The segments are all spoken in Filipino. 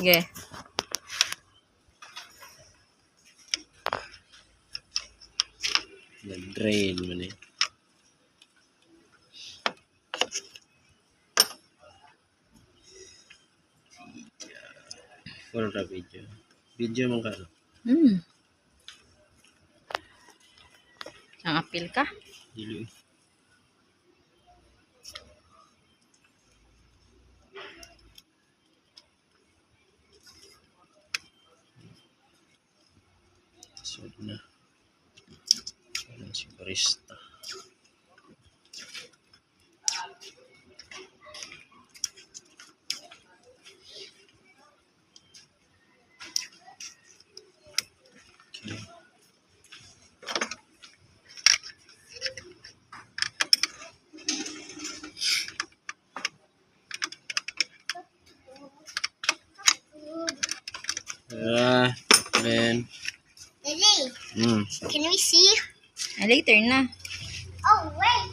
Sige. Nag-drain mo na eh. Puro na video. Video mo ka. Ang apil ka? Dili. So na. Walang si barista. Okay. Then. Daddy, can we see? Later na. Oh, wait.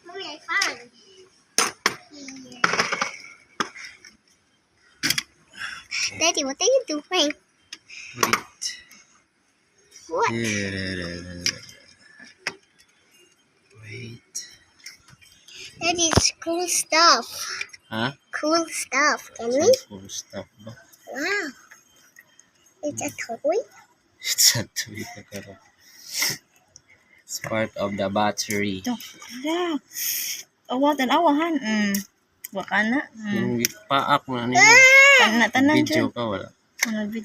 Mommy, I found. Daddy, what are you doing? Wait. What? Wait. Daddy, it's cool stuff. Huh? Cool stuff. Can we? Cool stuff ba? Wow. It's a toy? It's a tweet. It's part of the battery. Ito. Awa, tanawahan. Waka na. Yung paak na nila. Tanan Video dyan. ka wala. Ano video?